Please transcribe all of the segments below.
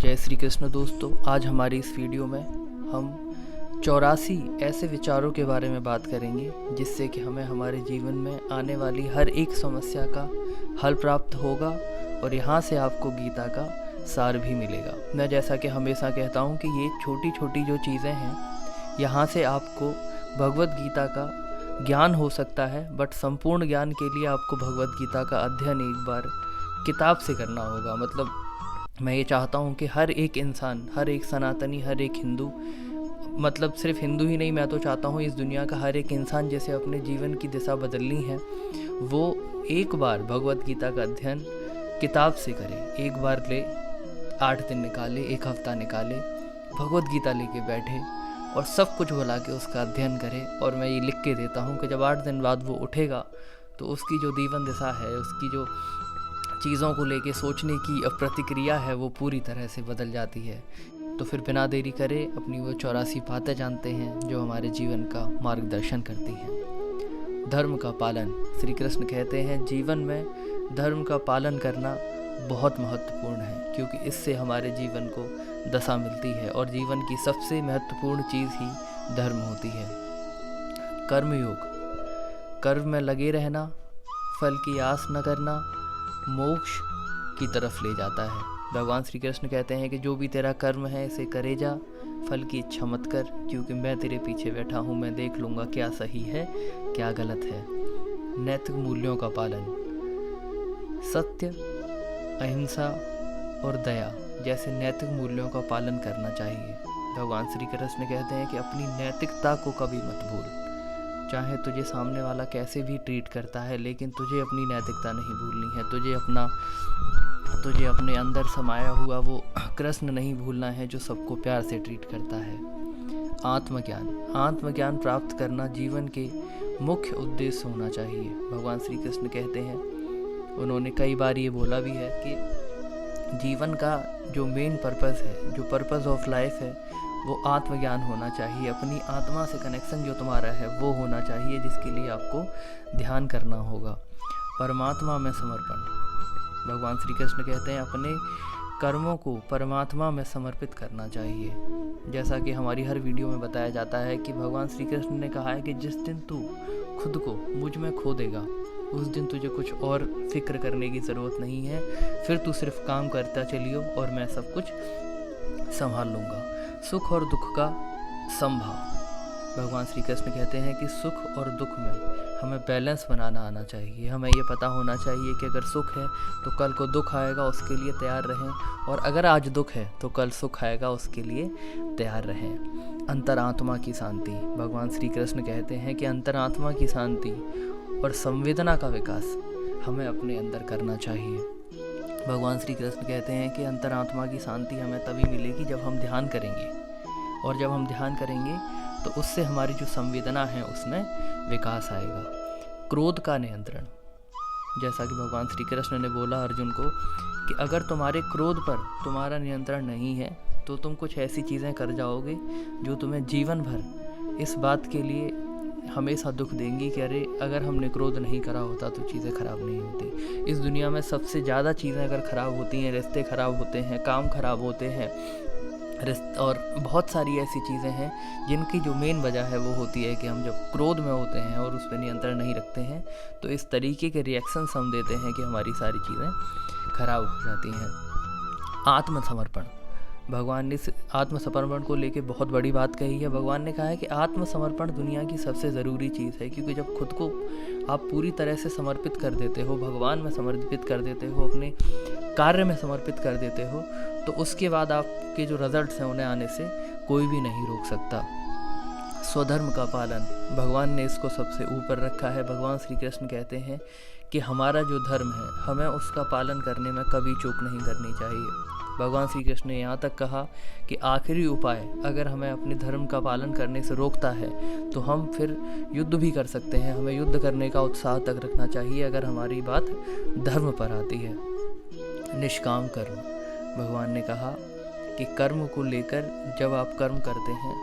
जय श्री कृष्ण दोस्तों। आज हमारी इस वीडियो में हम 84 ऐसे विचारों के बारे में बात करेंगे जिससे कि हमें हमारे जीवन में आने वाली हर एक समस्या का हल प्राप्त होगा और यहाँ से आपको गीता का सार भी मिलेगा। मैं जैसा कि हमेशा कहता हूँ कि ये छोटी छोटी जो चीज़ें हैं यहाँ से आपको भगवत गीता का ज्ञान हो सकता है, बट संपूर्ण ज्ञान के लिए आपको भगवत गीता का अध्ययन एक बार किताब से करना होगा। मतलब मैं ये चाहता हूँ कि हर एक इंसान, हर एक सनातनी, हर एक हिंदू, मतलब सिर्फ हिंदू ही नहीं, मैं तो चाहता हूँ इस दुनिया का हर एक इंसान जैसे अपने जीवन की दिशा बदलनी है वो एक बार भगवत गीता का अध्ययन किताब से करे। एक बार ले 8 दिन निकाले, एक हफ्ता निकाले, भगवत गीता लेके बैठे और सब कुछ भुला के उसका अध्ययन करे। और मैं ये लिख के देता हूँ कि जब 8 दिन बाद वो उठेगा तो उसकी जो जीवन दिशा है, उसकी जो चीज़ों को लेके सोचने की प्रतिक्रिया है, वो पूरी तरह से बदल जाती है। तो फिर बिना देरी करे अपनी वो 84 बातें जानते हैं जो हमारे जीवन का मार्गदर्शन करती हैं। धर्म का पालन। श्री कृष्ण कहते हैं जीवन में धर्म का पालन करना बहुत महत्वपूर्ण है, क्योंकि इससे हमारे जीवन को दशा मिलती है और जीवन की सबसे महत्वपूर्ण चीज़ ही धर्म होती है। कर्मयोग। कर्म में लगे रहना, फल की आस न करना, मोक्ष की तरफ ले जाता है। भगवान श्री कृष्ण कहते हैं कि जो भी तेरा कर्म है इसे करे जा, फल की इच्छा मत कर, क्योंकि मैं तेरे पीछे बैठा हूँ, मैं देख लूँगा क्या सही है क्या गलत है। नैतिक मूल्यों का पालन। सत्य, अहिंसा और दया जैसे नैतिक मूल्यों का पालन करना चाहिए। भगवान श्री कृष्ण कहते हैं कि अपनी नैतिकता को कभी मत भूल। चाहे तुझे सामने वाला कैसे भी ट्रीट करता है, लेकिन तुझे अपनी नैतिकता नहीं भूलनी है। तुझे अपने अंदर समाया हुआ वो कृष्ण नहीं भूलना है जो सबको प्यार से ट्रीट करता है। आत्मज्ञान। आत्मज्ञान प्राप्त करना जीवन के मुख्य उद्देश्य होना चाहिए। भगवान श्री कृष्ण कहते हैं, उन्होंने कई बार ये बोला भी है कि जीवन का जो मेन पर्पस है, जो पर्पस ऑफ लाइफ है, वो आत्मज्ञान होना चाहिए। अपनी आत्मा से कनेक्शन जो तुम्हारा है वो होना चाहिए, जिसके लिए आपको ध्यान करना होगा। परमात्मा में समर्पण। भगवान श्री कृष्ण कहते हैं अपने कर्मों को परमात्मा में समर्पित करना चाहिए। जैसा कि हमारी हर वीडियो में बताया जाता है कि भगवान श्री कृष्ण ने कहा है कि जिस दिन तू खुद को मुझ में खो देगा उस दिन तुझे कुछ और फिक्र करने की ज़रूरत नहीं है, फिर तू सिर्फ काम करता चलियो और मैं सब कुछ संभाल लूँगा। सुख और दुख का समभाव। भगवान श्री कृष्ण कहते हैं कि सुख और दुख में हमें बैलेंस बनाना आना चाहिए। हमें ये पता होना चाहिए कि अगर सुख है तो कल को दुख आएगा, उसके लिए तैयार रहें, और अगर आज दुख है तो कल सुख आएगा, उसके लिए तैयार रहें। अंतरात्मा की शांति। भगवान श्री कृष्ण कहते हैं कि अंतरात्मा की शांति और संवेदना का विकास हमें अपने अंदर करना चाहिए। भगवान श्री कृष्ण कहते हैं कि अंतरात्मा की शांति हमें तभी मिलेगी जब हम ध्यान करेंगे, और जब हम ध्यान करेंगे तो उससे हमारी जो संवेदना है उसमें विकास आएगा। क्रोध का नियंत्रण। जैसा कि भगवान श्री कृष्ण ने बोला अर्जुन को कि अगर तुम्हारे क्रोध पर तुम्हारा नियंत्रण नहीं है तो तुम कुछ ऐसी चीज़ें कर जाओगे जो तुम्हें जीवन भर इस बात के लिए हमेशा दुख देंगी कि अरे अगर हमने क्रोध नहीं करा होता तो चीज़ें ख़राब नहीं होती। इस दुनिया में सबसे ज़्यादा चीज़ें अगर ख़राब होती हैं, रिश्ते ख़राब होते हैं, काम ख़राब होते हैं, और बहुत सारी ऐसी चीज़ें हैं जिनकी जो मेन वजह है वो होती है कि हम जब क्रोध में होते हैं और उस पर नियंत्रण नहीं रखते हैं तो इस तरीके के रिएक्शंस हम देते हैं कि हमारी सारी चीज़ें ख़राब हो जाती हैं। आत्मसमर्पण। भगवान ने इस आत्मसमर्पण को लेके बहुत बड़ी बात कही है। भगवान ने कहा है कि आत्मसमर्पण दुनिया की सबसे ज़रूरी चीज़ है, क्योंकि जब खुद को आप पूरी तरह से समर्पित कर देते हो, भगवान में समर्पित कर देते हो, अपने कार्य में समर्पित कर देते हो, तो उसके बाद आपके जो रिजल्ट्स हैं उन्हें आने से कोई भी नहीं रोक सकता। स्वधर्म का पालन। भगवान ने इसको सबसे ऊपर रखा है। भगवान श्री कृष्ण कहते हैं कि हमारा जो धर्म है हमें उसका पालन करने में कभी चूक नहीं करनी चाहिए। भगवान श्री कृष्ण ने यहाँ तक कहा कि आखिरी उपाय अगर हमें अपने धर्म का पालन करने से रोकता है तो हम फिर युद्ध भी कर सकते हैं। हमें युद्ध करने का उत्साह तक रखना चाहिए अगर हमारी बात धर्म पर आती है। निष्काम कर्म। भगवान ने कहा कि कर्म को लेकर जब आप कर्म करते हैं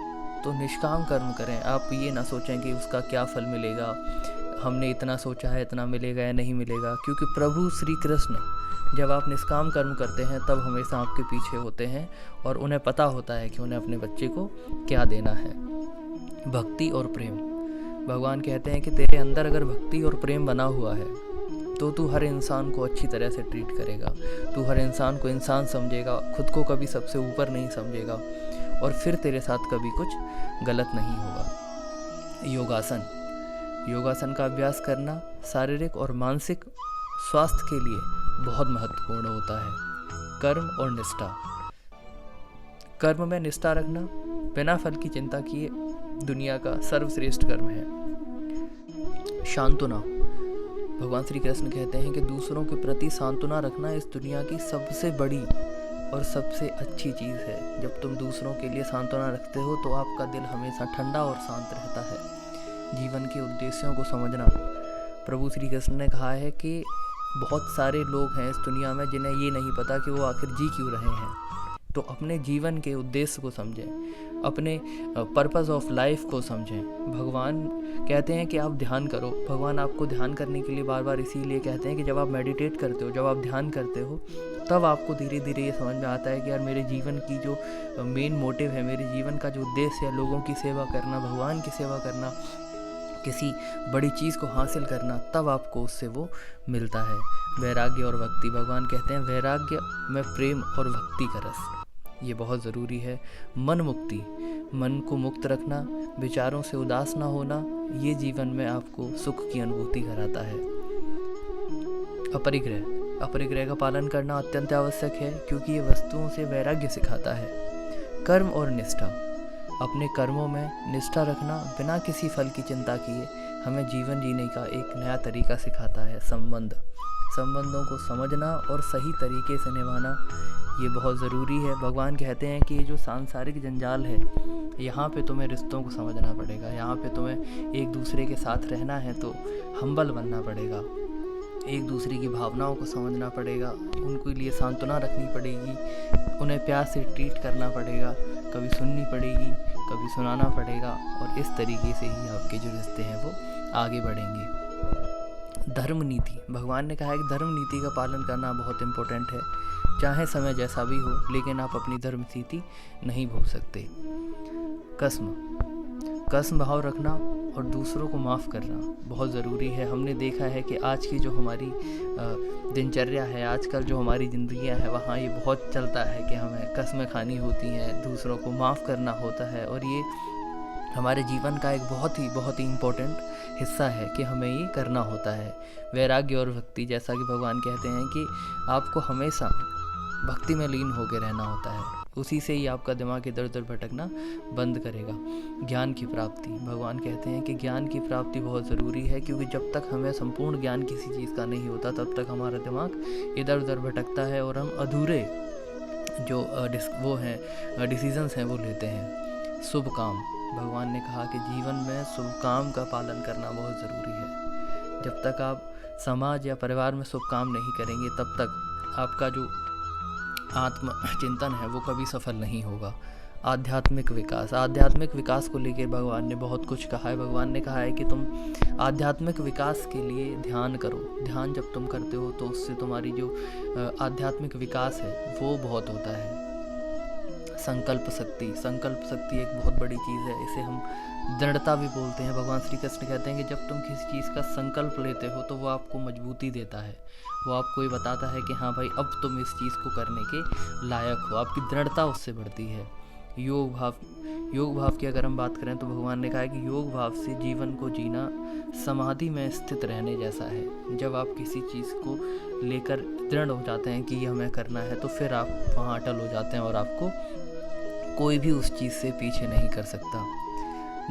तो निष्काम कर्म करें। आप ये ना सोचें कि उसका क्या फल मिलेगा, हमने इतना सोचा है इतना मिलेगा या नहीं मिलेगा, क्योंकि प्रभु श्री कृष्ण जब आप निष्काम कर्म करते हैं तब हमेशा आपके पीछे होते हैं और उन्हें पता होता है कि उन्हें अपने बच्चे को क्या देना है। भक्ति और प्रेम। भगवान कहते हैं कि तेरे अंदर अगर भक्ति और प्रेम बना हुआ है तो तू हर इंसान को अच्छी तरह से ट्रीट करेगा, तू हर इंसान को इंसान समझेगा, खुद को कभी सबसे ऊपर नहीं समझेगा और फिर तेरे साथ कभी कुछ गलत नहीं होगा। योगासन। योगासन का अभ्यास करना शारीरिक और मानसिक स्वास्थ्य के लिए बहुत महत्वपूर्ण होता है। कर्म और निष्ठा। कर्म में निष्ठा रखना बिना फल की चिंता किए दुनिया का सर्वश्रेष्ठ कर्म है। सांत्वना। भगवान श्री कृष्ण कहते हैं कि दूसरों के प्रति सांत्वना रखना इस दुनिया की सबसे बड़ी और सबसे अच्छी चीज़ है। जब तुम दूसरों के लिए सांत्वना रखते हो तो आपका दिल हमेशा ठंडा और शांत रहता है। जीवन के उद्देश्यों को समझना। प्रभु श्री कृष्ण ने कहा है कि बहुत सारे लोग हैं इस दुनिया में जिन्हें ये नहीं पता कि वो आखिर जी क्यों रहे हैं। तो अपने जीवन के उद्देश्य को समझें, अपने पर्पस ऑफ लाइफ को समझें। भगवान कहते हैं कि आप ध्यान करो। भगवान आपको ध्यान करने के लिए बार बार इसीलिए कहते हैं कि जब आप मेडिटेट करते हो, जब आप ध्यान करते हो, तब आपको धीरे धीरे ये समझ में आता है कि यार मेरे जीवन की जो मेन मोटिव है, मेरे जीवन का जो उद्देश्य है, लोगों की सेवा करना, भगवान की सेवा करना, किसी बड़ी चीज़ को हासिल करना, तब आपको उससे वो मिलता है। वैराग्य और भक्ति। भगवान कहते हैं वैराग्य में प्रेम और भक्ति का रस, ये बहुत ज़रूरी है। मन मुक्ति। मन को मुक्त रखना, विचारों से उदास ना होना, ये जीवन में आपको सुख की अनुभूति कराता है। अपरिग्रह। अपरिग्रह का पालन करना अत्यंत आवश्यक है क्योंकि ये वस्तुओं से वैराग्य सिखाता है। कर्म और निष्ठा। अपने कर्मों में निष्ठा रखना बिना किसी फल की चिंता किए हमें जीवन जीने का एक नया तरीका सिखाता है। संबंधों को समझना और सही तरीके से निभाना ये बहुत ज़रूरी है। भगवान कहते हैं कि ये जो सांसारिक जंजाल है, यहाँ पे तुम्हें रिश्तों को समझना पड़ेगा, यहाँ पे तुम्हें एक दूसरे के साथ रहना है तो हम्बल बनना पड़ेगा, एक दूसरे की भावनाओं को समझना पड़ेगा, उनके लिए सांत्वना रखनी पड़ेगी, उन्हें प्यार से ट्रीट करना पड़ेगा, कभी सुननी पड़ेगी, कभी सुनाना पड़ेगा और इस तरीके से ही आपके जो रिश्ते हैं वो आगे बढ़ेंगे। धर्म नीति। भगवान ने कहा है कि धर्म नीति का पालन करना बहुत इम्पोर्टेंट है। चाहे समय जैसा भी हो, लेकिन आप अपनी धर्म नीति नहीं भूल सकते। कसम भाव रखना और दूसरों को माफ़ करना बहुत ज़रूरी है। हमने देखा है कि आज की जो हमारी दिनचर्या है, आजकल जो हमारी ज़िंदगियां है, वहाँ ये बहुत चलता है कि हमें कस्में खानी होती हैं, दूसरों को माफ़ करना होता है और ये हमारे जीवन का एक बहुत ही इम्पोर्टेंट हिस्सा है कि हमें ये करना होता है। वैराग्य और भक्ति। जैसा कि भगवान कहते हैं कि आपको हमेशा भक्ति में लीन होकर रहना होता है, उसी से ही आपका दिमाग इधर उधर भटकना बंद करेगा। ज्ञान की प्राप्ति। भगवान कहते हैं कि ज्ञान की प्राप्ति बहुत ज़रूरी है क्योंकि जब तक हमें संपूर्ण ज्ञान किसी चीज़ का नहीं होता तब तक हमारा दिमाग इधर उधर भटकता है और हम अधूरे जो डिसीजंस हैं वो लेते हैं। शुभ काम। भगवान ने कहा कि जीवन में शुभ काम का पालन करना बहुत ज़रूरी है। जब तक आप समाज या परिवार में शुभ काम नहीं करेंगे तब तक आपका जो आत्मचिंतन है वो कभी सफल नहीं होगा। आध्यात्मिक विकास। आध्यात्मिक विकास को लेकर भगवान ने बहुत कुछ कहा है। भगवान ने कहा है कि तुम आध्यात्मिक विकास के लिए ध्यान करो। ध्यान जब तुम करते हो तो उससे तुम्हारी जो आध्यात्मिक विकास है वो बहुत होता है। संकल्प शक्ति एक बहुत बड़ी चीज़ है, इसे हम दृढ़ता भी बोलते हैं। भगवान श्री कृष्ण कहते हैं कि जब तुम किसी चीज़ का संकल्प लेते हो तो वो आपको मजबूती देता है, वो आपको ये बताता है कि हाँ भाई अब तुम इस चीज़ को करने के लायक हो, आपकी दृढ़ता उससे बढ़ती है। योग भाव की अगर हम बात करें तो भगवान ने कहा है कि योग भाव से जीवन को जीना समाधि में स्थित रहने जैसा है। जब आप किसी चीज़ को लेकर दृढ़ हो जाते हैं कि ये हमें करना है तो फिर आप वहाँ अटल हो जाते हैं और आपको कोई भी उस चीज़ से पीछे नहीं कर सकता।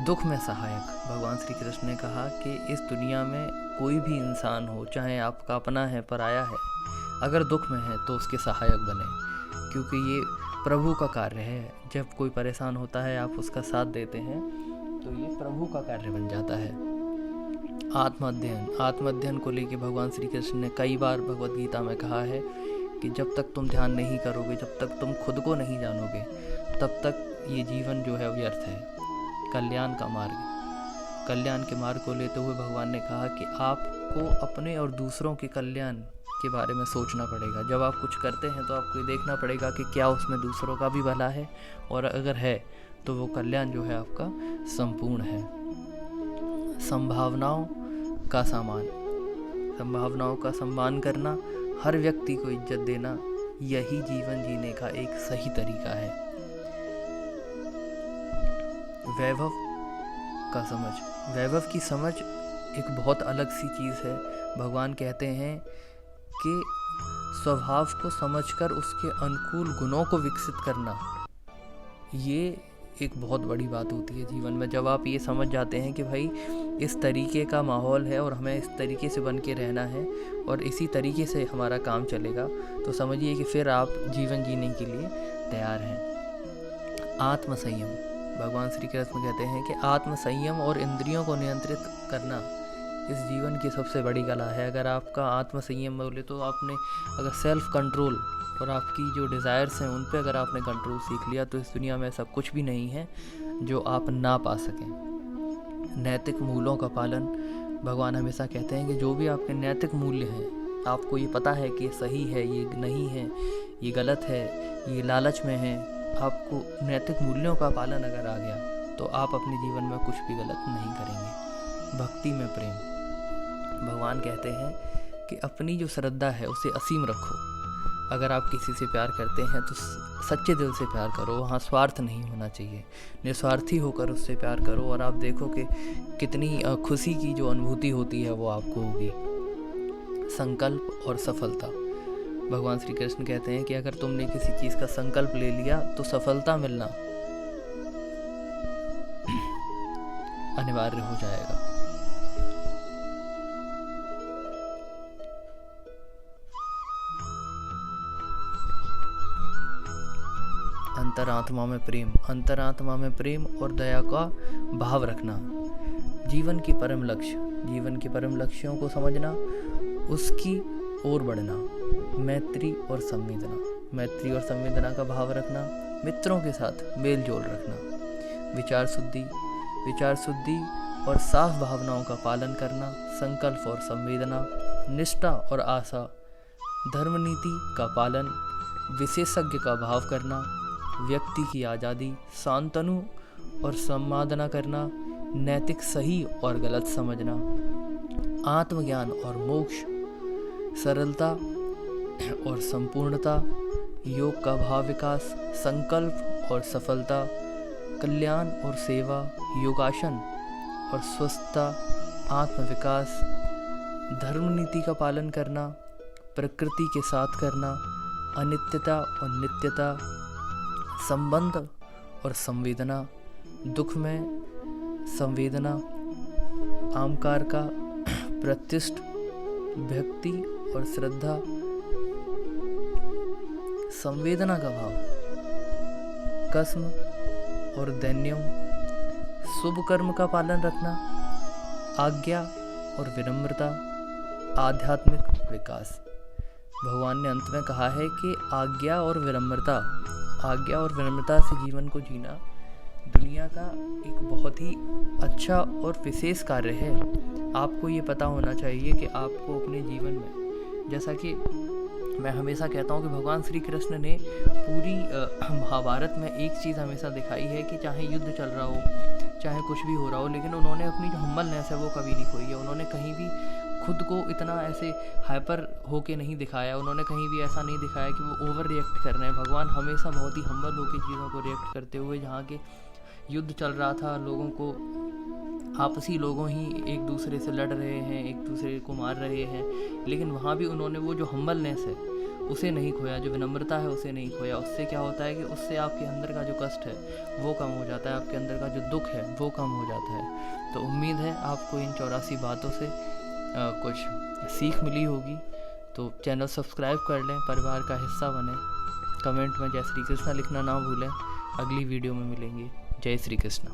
दुख में सहायक। भगवान श्री कृष्ण ने कहा कि इस दुनिया में कोई भी इंसान हो, चाहे आपका अपना है पराया है, अगर दुख में है तो उसके सहायक बने क्योंकि ये प्रभु का कार्य है। जब कोई परेशान होता है आप उसका साथ देते हैं तो ये प्रभु का कार्य बन जाता है। आत्मअध्ययन को लेकर भगवान श्री कृष्ण ने कई बार भगवद गीता में कहा है कि जब तक तुम ध्यान नहीं करोगे, जब तक तुम खुद को नहीं जानोगे, तब तक ये जीवन जो है व्यर्थ है। कल्याण का मार्ग। कल्याण के मार्ग को लेते हुए भगवान ने कहा कि आपको अपने और दूसरों के कल्याण के बारे में सोचना पड़ेगा। जब आप कुछ करते हैं तो आपको ये देखना पड़ेगा कि क्या उसमें दूसरों का भी भला है, और अगर है तो वो कल्याण जो है आपका संपूर्ण है। संभावनाओं का सम्मान करना, हर व्यक्ति को इज्जत देना, यही जीवन जीने का एक सही तरीका है। वैभव की समझ एक बहुत अलग सी चीज़ है। भगवान कहते हैं कि स्वभाव को समझकर उसके अनुकूल गुणों को विकसित करना, ये एक बहुत बड़ी बात होती है जीवन में। जब आप ये समझ जाते हैं कि भाई इस तरीके का माहौल है और हमें इस तरीके से बन के रहना है और इसी तरीके से हमारा काम चलेगा, तो समझिए कि फिर आप जीवन जीने के लिए तैयार हैं। आत्मसंयम, भगवान श्री कृष्ण कहते हैं कि आत्मसंयम और इंद्रियों को नियंत्रित करना इस जीवन की सबसे बड़ी कला है। अगर आपका आत्मसंयम बोले तो आपने अगर सेल्फ कंट्रोल और आपकी जो डिज़ायर्स हैं उन पे अगर आपने कंट्रोल सीख लिया तो इस दुनिया में ऐसा कुछ भी नहीं है जो आप ना पा सकें। नैतिक मूल्यों का पालन, भगवान हमेशा कहते हैं कि जो भी आपके नैतिक मूल्य हैं, आपको ये पता है कि ये सही है, ये नहीं है, ये गलत है, ये लालच में है, आपको नैतिक मूल्यों का पालन अगर आ गया तो आप अपने जीवन में कुछ भी गलत नहीं करेंगे। भक्ति में प्रेम, भगवान कहते हैं कि अपनी जो श्रद्धा है उसे असीम रखो। अगर आप किसी से प्यार करते हैं तो सच्चे दिल से प्यार करो, वहाँ स्वार्थ नहीं होना चाहिए। निस्वार्थी होकर उससे प्यार करो और आप देखो कि कितनी खुशी की जो अनुभूति होती है वो आपको होगी। संकल्प और सफलता, भगवान श्री कृष्ण कहते हैं कि अगर तुमने किसी चीज़ का संकल्प ले लिया तो सफलता मिलना अनिवार्य हो जाएगा। अंतरात्मा में प्रेम और दया का भाव रखना। जीवन के परम लक्ष्यों को समझना, उसकी ओर बढ़ना। मैत्री और संवेदना का भाव रखना। मित्रों के साथ मेल जोल रखना। विचार शुद्धि और साफ भावनाओं का पालन करना। संकल्प और संवेदना, निष्ठा और आशा, धर्म नीति का पालन, विशेषज्ञ का भाव करना, व्यक्ति की आज़ादी, शांतनु और सम्मानना करना, नैतिक सही और गलत समझना, आत्मज्ञान और मोक्ष, सरलता और संपूर्णता, योग का भाव विकास, संकल्प और सफलता, कल्याण और सेवा, योगासन और स्वस्थता, आत्मविकास, धर्म नीति का पालन करना, प्रकृति के साथ करना, अनित्यता और नित्यता, संबंध और संवेदना, दुख में संवेदना, आमकार का प्रतिष्ठ, भक्ति और श्रद्धा, संवेदना का भाव, कसम और दैन्यम, शुभ कर्म का पालन रखना, आज्ञा और विनम्रता, आध्यात्मिक विकास। भगवान ने अंत में कहा है कि आज्ञा और विनम्रता से जीवन को जीना दुनिया का एक बहुत ही अच्छा और विशेष कार्य है। आपको ये पता होना चाहिए कि आपको अपने जीवन में, जैसा कि मैं हमेशा कहता हूँ कि भगवान श्री कृष्ण ने पूरी महाभारत में एक चीज़ हमेशा दिखाई है कि चाहे युद्ध चल रहा हो, चाहे कुछ भी हो रहा हो, लेकिन उन्होंने अपनी जो हम्बलनेस है वो कभी नहीं खोई है। उन्होंने कहीं भी खुद को इतना ऐसे हाइपर होके नहीं दिखाया, उन्होंने कहीं भी ऐसा नहीं दिखाया कि वो ओवर रिएक्ट कर रहे हैं। भगवान हमेशा बहुत ही हम्बल होके चीज़ों को रिएक्ट करते हुए, जहाँ के युद्ध चल रहा था, लोगों को आपसी लोगों ही एक दूसरे से लड़ रहे हैं, एक दूसरे को मार रहे हैं, लेकिन वहाँ भी उन्होंने वो जो हम्बलनेस है उसे नहीं खोया, जो विनम्रता है उसे नहीं खोया। उससे क्या होता है कि उससे आपके अंदर का जो कष्ट है वो कम हो जाता है, आपके अंदर का जो दुख है वो कम हो जाता है। तो उम्मीद है आपको इन 84 बातों से कुछ सीख मिली होगी। तो चैनल सब्सक्राइब कर लें, परिवार का हिस्सा बने, कमेंट में जय श्री कृष्ण लिखना ना भूलें। अगली वीडियो में मिलेंगे। जय श्री कृष्ण।